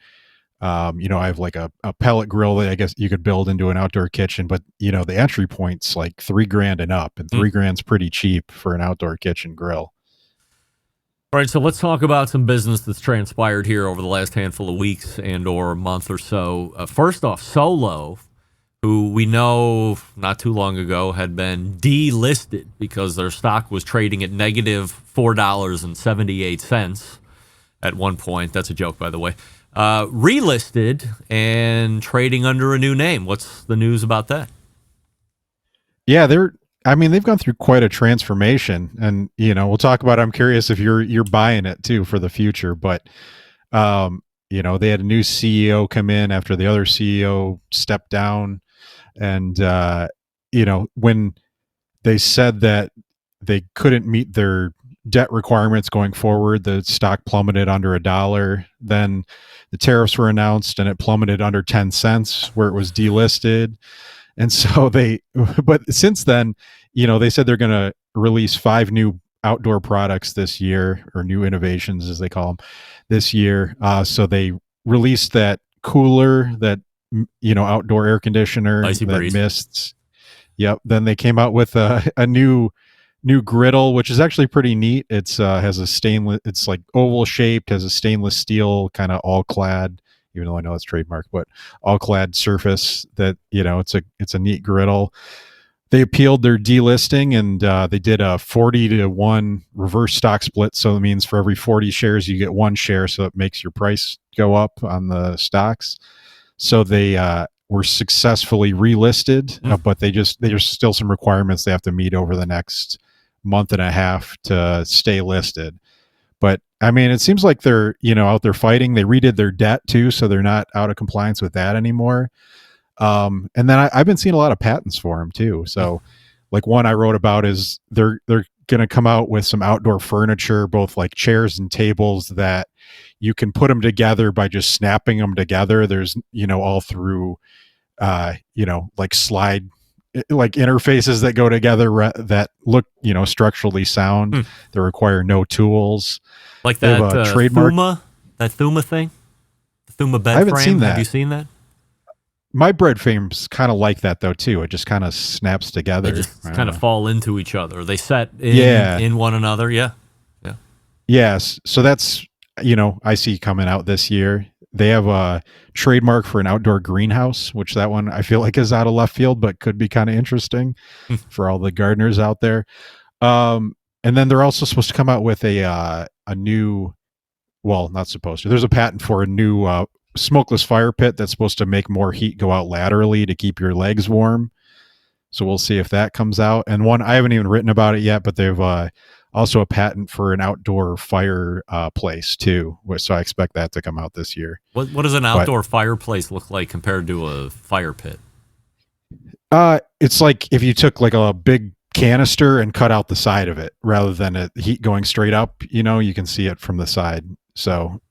I have like a pellet grill that I guess you could build into an outdoor kitchen, but the entry point's like $3,000 and up, and $3,000's pretty cheap for an outdoor kitchen grill.
All right, so let's talk about some business that's transpired here over the last handful of weeks and or month or so. First off, Solo, who we know not too long ago had been delisted because their stock was trading at negative $4.78 at one point. That's a joke, by the way. Relisted and trading under a new name. What's the news about that?
Yeah, they've gone through quite a transformation, and we'll talk about it. I'm curious if you're buying it too for the future, but they had a new CEO come in after the other CEO stepped down, and when they said that they couldn't meet their debt requirements going forward, the stock plummeted under $1. Then the tariffs were announced and it plummeted under 10 cents where it was delisted. And so but since then, they said they're going to release 5 new outdoor products this year, or new innovations as they call them this year. So they released that cooler, that, outdoor air conditioner,
Icy
that
breeze.
mists. Yep. Then they came out with a new griddle, which is actually pretty neat. It's has a stainless, it's like oval shaped, has a stainless steel kind of all clad even though I know it's trademark, but all clad surface that, it's a neat griddle. They appealed their delisting, and they did a 40-1 reverse stock split. So it means for every 40 shares, you get 1 share. So it makes your price go up on the stocks. So they were successfully relisted, but there's still some requirements they have to meet over the next month and a half to stay listed. But I mean, it seems like they're, out there fighting. They redid their debt too, so they're not out of compliance with that anymore. And then I've been seeing a lot of patents for them too. So like one I wrote about is they're going to come out with some outdoor furniture, both like chairs and tables that you can put them together by just snapping them together. There's, all through, like slide, like interfaces that go together that look, structurally sound. They require no tools.
Like that
trademark.
Thuma thing? The Thuma bed
I haven't
frame?
seen that.
Have you seen that?
My bread frame's kind of like that though too. It just kind of snaps together.
They just kind of fall into each other. They set in one another. Yeah.
Yes. So that's, I see coming out this year. They have a trademark for an outdoor greenhouse, which that one I feel like is out of left field, but could be kind of interesting for all the gardeners out there. And then they're also supposed to come out with a new, well, not supposed to. There's a patent for a new smokeless fire pit that's supposed to make more heat go out laterally to keep your legs warm. So we'll see if that comes out. And one, I haven't even written about it yet, but they've also a patent for an outdoor fire place too. So I expect that to come out this year.
What does an outdoor fireplace look like compared to a fire pit?
It's like if you took like a big canister and cut out the side of it rather than a heat going straight up, you can see it from the side. So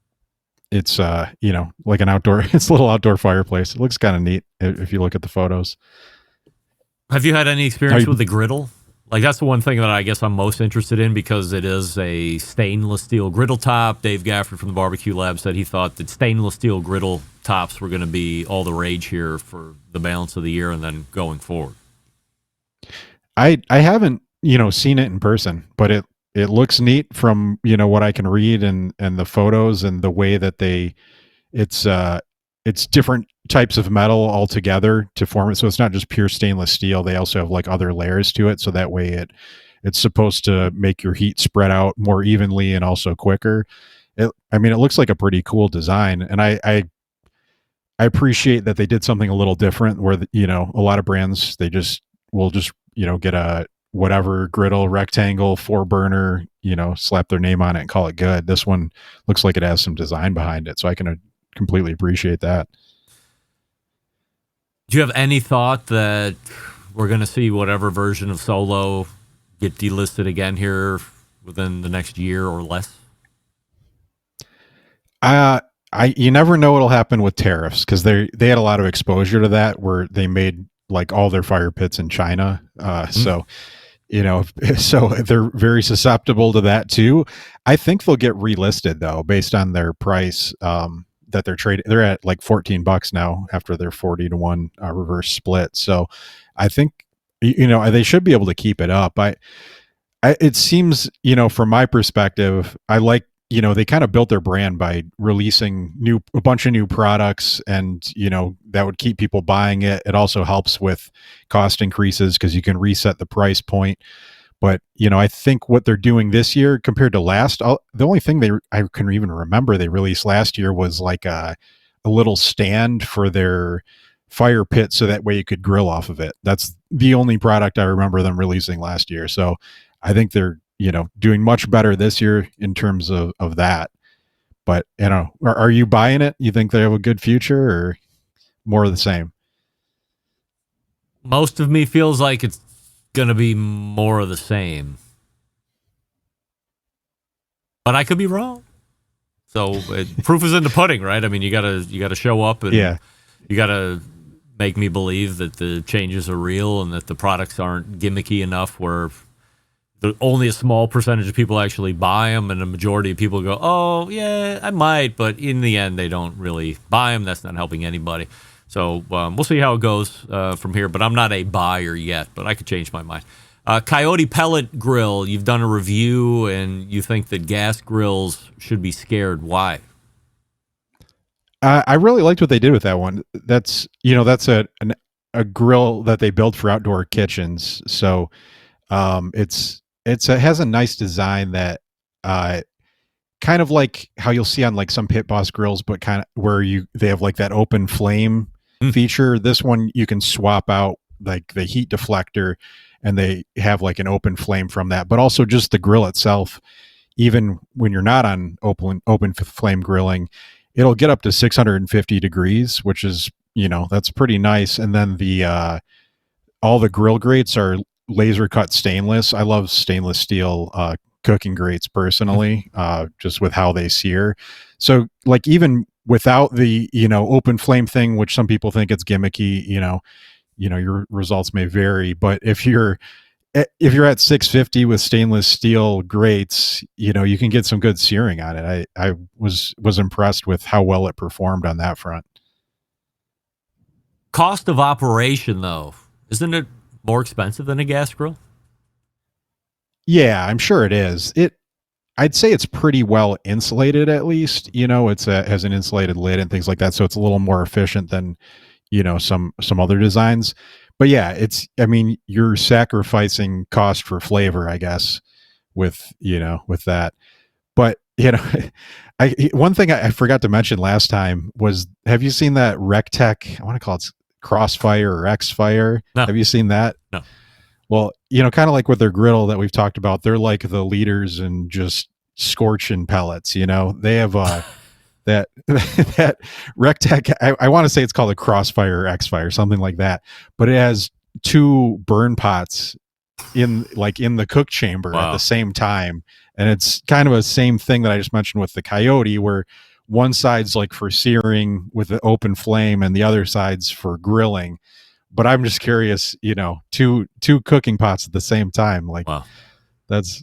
it's, like an outdoor, it's a little outdoor fireplace. It looks kind of neat if you look at the photos.
Have you had any experience with the griddle? Like, that's the one thing that I guess I'm most interested in because it is a stainless steel griddle top. Dave Gafford from the Barbecue Lab said he thought that stainless steel griddle tops were going to be all the rage here for the balance of the year and then going forward. I
haven't, seen it in person, but it looks neat from, what I can read and the photos and the way that it's different types of metal all together to form it. So it's not just pure stainless steel. They also have like other layers to it. So that way it's supposed to make your heat spread out more evenly and also quicker. It looks like a pretty cool design. And I appreciate that they did something a little different where, a lot of brands, they will just get a whatever griddle rectangle 4-burner, slap their name on it and call it good. This one looks like it has some design behind it. So I can completely appreciate that.
Do you have any thought that we're going to see whatever version of Solo get delisted again here within the next year or less?
You never know what'll happen with tariffs because they had a lot of exposure to that where they made like all their fire pits in China. So they're very susceptible to that too. I think they'll get relisted though, based on their price. That they're trading, they're at like $14 now after their 40-1 reverse split. So I think, they should be able to keep it up. It seems, from my perspective, I like, they kind of built their brand by releasing a bunch of new products and, that would keep people buying it. It also helps with cost increases because you can reset the price point. But, I think what they're doing this year compared to last, the only thing I can even remember they released last year was like a little stand for their fire pit so that way you could grill off of it. That's the only product I remember them releasing last year. So I think they're, doing much better this year in terms of that. But, are you buying it? You think they have a good future or more of the same?
Most of me feels like it's going to be more of the same, but I could be wrong. So proof is in the pudding, right? I mean, you gotta show up and you gotta make me believe that the changes are real and that the products aren't gimmicky enough where only a small percentage of people actually buy them and the majority of people go, oh yeah, I might, but in the end they don't really buy them. That's not helping anybody. So we'll see how it goes from here, but I'm not a buyer yet, but I could change my mind. Coyote Pellet Grill, you've done a review and you think that gas grills should be scared. Why?
I really liked what they did with that one. That's that's a grill that they build for outdoor kitchens. So it has a nice design that kind of like how you'll see on like some Pit Boss grills, but kind of where they have like that open flame feature. This one you can swap out like the heat deflector, and they have like an open flame from that, but also just the grill itself. Even when you're not on open flame grilling, it'll get up to 650 degrees, which is that's pretty nice. And then the all the grill grates are laser cut stainless. I love stainless steel cooking grates personally, just with how they sear. So like even without the open flame thing, which some people think it's gimmicky, your results may vary. But if you're at 650 with stainless steel grates, you can get some good searing on it. I was impressed with how well it performed on that front.
Cost of operation, though, isn't it more expensive than a gas grill?
Yeah, I'm sure it is. I'd say it's pretty well insulated, at least. Has an insulated lid and things like that, so it's a little more efficient than some other designs. But yeah, you're sacrificing cost for flavor, I guess, with that. But one thing I forgot to mention last time was, have you seen that Rectech? I want to call it Crossfire or X-Fire.
No.
Have you seen that?
No.
Well, kind of like with their griddle that we've talked about, they're like the leaders in just scorching pellets. They have that Rectech. I want to say it's called a Crossfire or X-Fire, something like that. But it has two burn pots in the cook chamber at the same time, and it's kind of a same thing that I just mentioned with the Coyote, where one side's like for searing with the open flame and the other side's for grilling. But I'm just curious, two cooking pots at the same time, like that's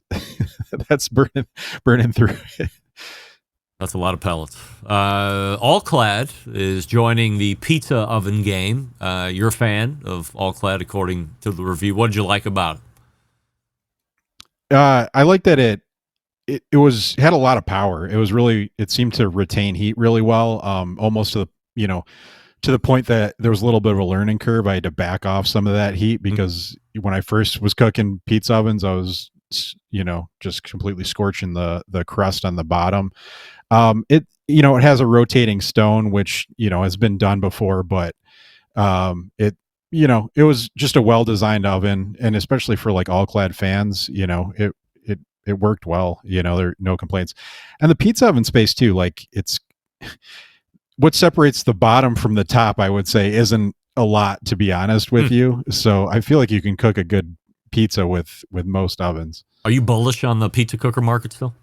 burning through.
That's a lot of pellets. All Clad is joining the pizza oven game. You're a fan of All Clad, according to the review. What did you like about it?
I like that it had a lot of power. It seemed to retain heat really well, almost to the point that there was a little bit of a learning curve. I had to back off some of that heat because when I first was cooking pizza ovens, I was just completely scorching the crust on the bottom. It has a rotating stone, which has been done before, but it was just a well-designed oven, and especially for like All Clad fans, it worked well. There are no complaints. And the pizza oven space too, like it's what separates the bottom from the top, I would say, isn't a lot, to be honest with you. So I feel like you can cook a good pizza with most ovens.
Are you bullish on the pizza cooker market still?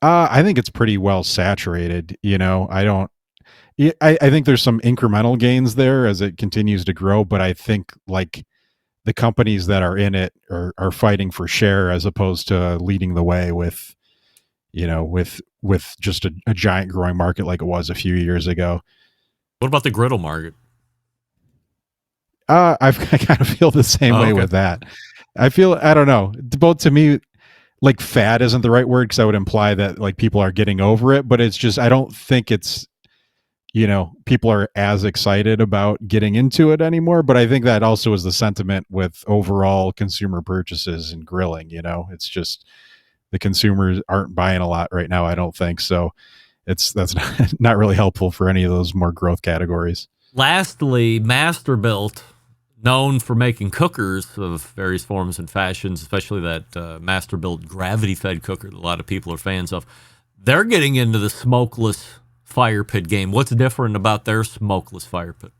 I think it's pretty well saturated. I think there's some incremental gains there as it continues to grow, but I think like the companies that are in it are fighting for share as opposed to leading the way with just a giant growing market like it was a few years ago.
What about the griddle market?
I kind of feel the same way with that. I don't know. Both, to me, like fad isn't the right word, because I would imply that like people are getting over it, but it's just, I don't think it's, people are as excited about getting into it anymore. But I think that also is the sentiment with overall consumer purchases and grilling. It's just the consumers aren't buying a lot right now, I don't think. So that's not really helpful for any of those more growth categories.
Lastly, Masterbuilt, known for making cookers of various forms and fashions, especially that Masterbuilt gravity-fed cooker that a lot of people are fans of. They're getting into the smokeless fire pit game. What's different about their smokeless fire pit?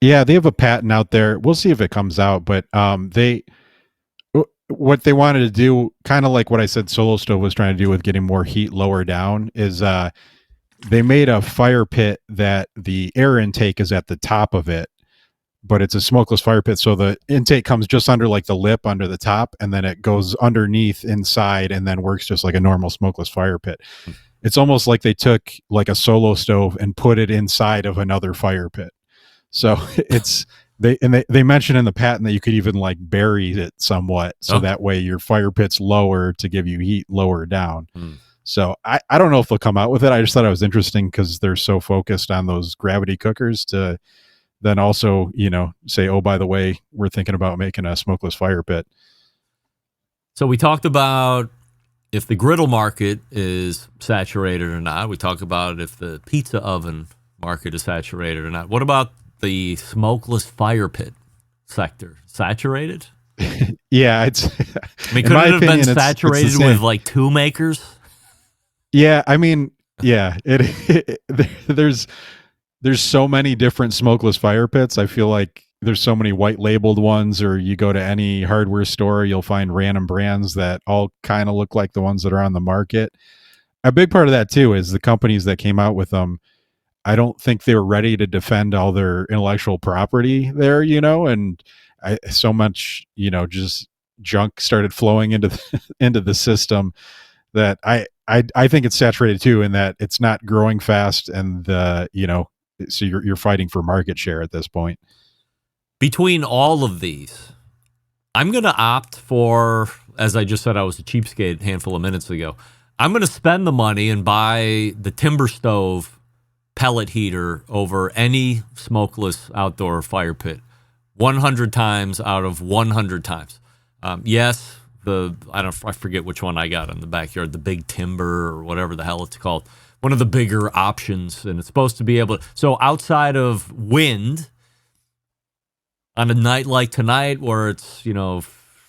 Yeah, they have a patent out there. We'll see if it comes out, but what they wanted to do, kind of like what I said Solo Stove was trying to do with getting more heat lower down, is they made a fire pit that the air intake is at the top of it, but it's a smokeless fire pit. So the intake comes just under like the lip under the top, and then it goes underneath inside and then works just like a normal smokeless fire pit. It's almost like they took like a Solo Stove and put it inside of another fire pit. So it's, they mentioned in the patent that you could even like bury it somewhat, so that way your fire pit's lower to give you heat lower down. So I don't know if they'll come out with it. I just thought it was interesting because they're so focused on those gravity cookers to then also, say, oh, by the way, we're thinking about making a smokeless fire pit.
So we talked about if the griddle market is saturated or not. We talked about if the pizza oven market is saturated or not. What about the smokeless fire pit sector? Saturated?
Yeah, it's.
I mean, could it have been saturated with like two makers?
Yeah, I mean, yeah, there's so many different smokeless fire pits. I feel like there's so many white labeled ones, or you go to any hardware store, you'll find random brands that all kind of look like the ones that are on the market. A big part of that too is the companies that came out with them. I don't think they were ready to defend all their intellectual property there, and so much, just junk started flowing into the system that I think it's saturated too, in that it's not growing fast, and so you're fighting for market share at this point.
Between all of these, I'm going to opt for, as I just said, I was a cheapskate a handful of minutes ago. I'm going to spend the money and buy the timber stove pellet heater over any smokeless outdoor fire pit 100 times out of 100 times. Yes, I forget which one I got in the backyard, the big timber or whatever the hell it's called. One of the bigger options, and it's supposed to be able to, so outside of wind, on a night like tonight where it's,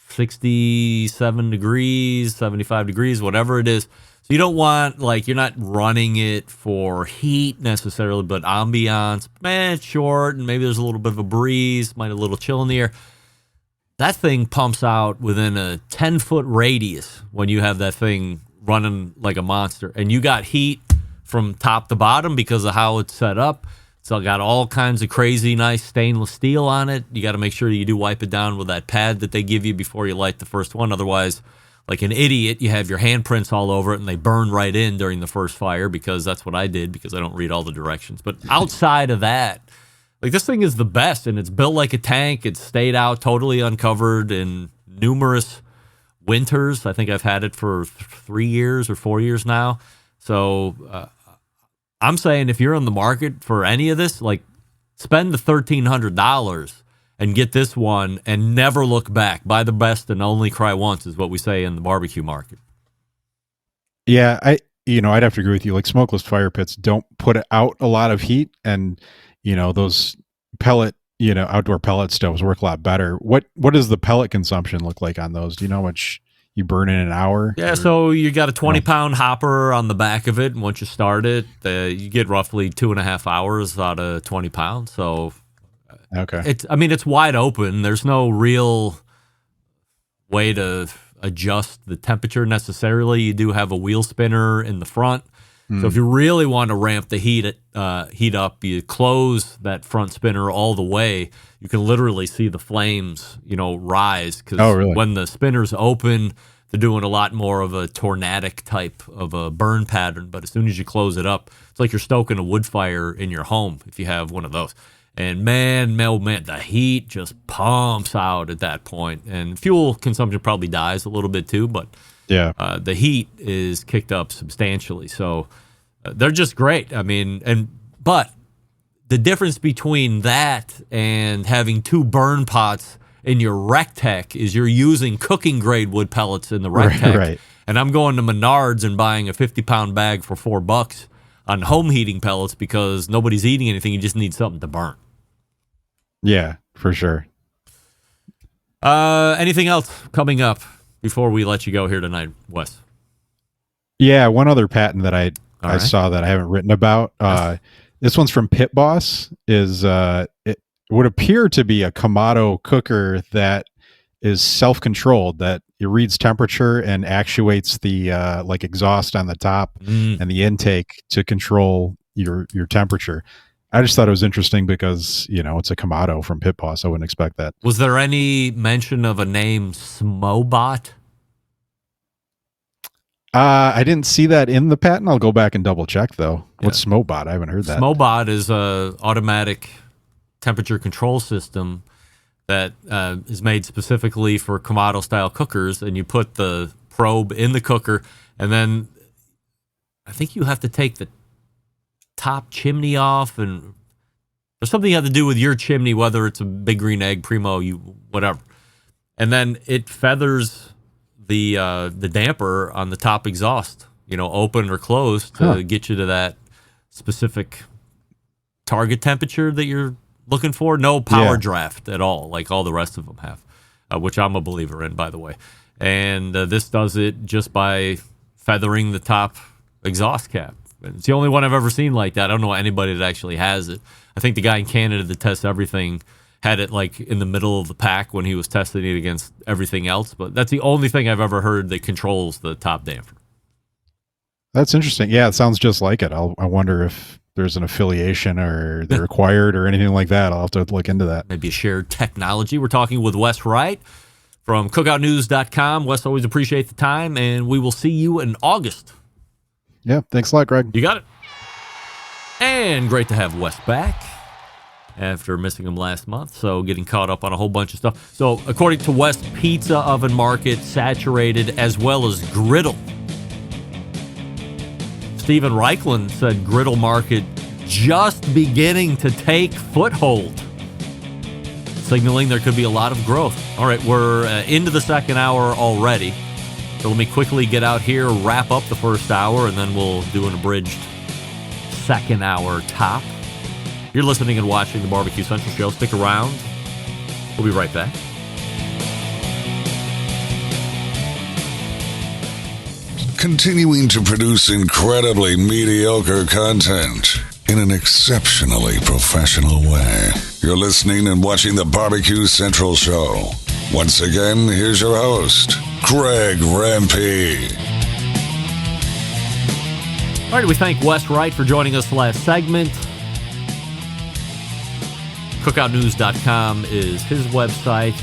67 degrees, 75 degrees, whatever it is. So you don't want, you're not running it for heat necessarily, but ambiance, it's short, and maybe there's a little bit of a breeze, might a little chill in the air. That thing pumps out within a 10-foot radius when you have that thing running like a monster. And you got heat from top to bottom because of how it's set up. So got all kinds of crazy nice stainless steel on it. You got to make sure you do wipe it down with that pad that they give you before you light the first one. Otherwise, like an idiot, you have your handprints all over it and they burn right in during the first fire, because that's what I did, because I don't read all the directions. But outside of that, this thing is the best, and it's built like a tank. It's stayed out totally uncovered in numerous winters. I think I've had it for 3 years or 4 years now. So I'm saying if you're in the market for any of this, spend the $1,300 and get this one and never look back. Buy the best and only cry once is what we say in the barbecue market.
Yeah, I'd have to agree with you. Smokeless fire pits don't put out a lot of heat, and those pellet, outdoor pellet stoves work a lot better. What does the pellet consumption look like on those? Do you know how much you burn in an hour?
Yeah, so you got a 20-pound hopper on the back of it, and once you start it, you get roughly 2.5 hours out of 20 pounds. So,
okay,
it's wide open. There's no real way to adjust the temperature necessarily. You do have a wheel spinner in the front. So if you really want to ramp the heat up, you close that front spinner all the way. You can literally see the flames, rise. Because when the spinner's open, they're doing a lot more of a tornadic type of a burn pattern. But as soon as you close it up, it's like you're stoking a wood fire in your home if you have one of those. And man, the heat just pumps out at that point. And fuel consumption probably dies a little bit too, but
yeah,
the heat is kicked up substantially. So they're just great. But the difference between that and having two burn pots in your Rectech is you're using cooking grade wood pellets in the Rectech.
Right.
And I'm going to Menards and buying a 50-pound bag for $4 on home heating pellets because nobody's eating anything. You just need something to burn.
Yeah, for sure.
Anything else coming up before we let you go here tonight, Wes?
Yeah, one other patent that I saw that I haven't written about. This one's from Pit Boss. It would appear to be a Kamado cooker that is self-controlled, that it reads temperature and actuates the exhaust on the top and the intake to control your temperature. I just thought it was interesting because, it's a Kamado from Pit Boss. I wouldn't expect that.
Was there any mention of a name Smobot?
I didn't see that in the patent. I'll go back and double check though. Yeah. What's Smobot? I haven't heard that.
Smobot is a automatic temperature control system that is made specifically for Kamado style cookers, and you put the probe in the cooker, and then I think you have to take the top chimney off, and there's something you have to do with your chimney, whether it's a Big Green Egg, Primo, whatever. And then it feathers the damper on the top exhaust, open or closed to get you to that specific target temperature that you're looking for. No power draft at all, like all the rest of them have, which I'm a believer in, by the way. And this does it just by feathering the top exhaust cap. It's the only one I've ever seen like that. I don't know anybody that actually has it. I think the guy in Canada that tests everything had it like in the middle of the pack when he was testing it against everything else. But that's the only thing I've ever heard that controls the top damper.
That's interesting. Yeah, it sounds just like it. I wonder if there's an affiliation or they're required or anything like that. I'll have to look into that.
Maybe a shared technology. We're talking with Wes Wright from cookoutnews.com. Wes, always appreciate the time, and we will see you in August.
Yeah, thanks a lot, Greg.
You got it. And great to have Wes back after missing him last month, so getting caught up on a whole bunch of stuff. So according to Wes, Pizza Oven Market saturated as well as griddle. Steven Reichland said griddle market just beginning to take foothold, signaling there could be a lot of growth. All right, we're into the second hour already. So let me quickly get out here, wrap up the first hour, and then we'll do an abridged second hour top. You're listening and watching the Barbecue Central Show. Stick around. We'll be right back.
Continuing to produce incredibly mediocre content in an exceptionally professional way. You're listening and watching the Barbecue Central Show. Once again, here's your host, Greg Rempe.
All right, we thank Wes Wright for joining us last segment. Cookoutnews.com is his website.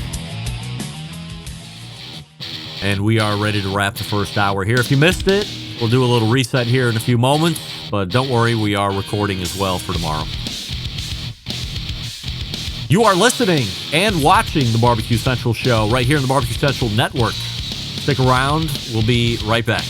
And we are ready to wrap the first hour here. If you missed it, we'll do a little reset here in a few moments. But don't worry, we are recording as well for tomorrow. You are listening and watching the Barbecue Central Show right here in the Barbecue Central Network. Stick around. We'll be right back.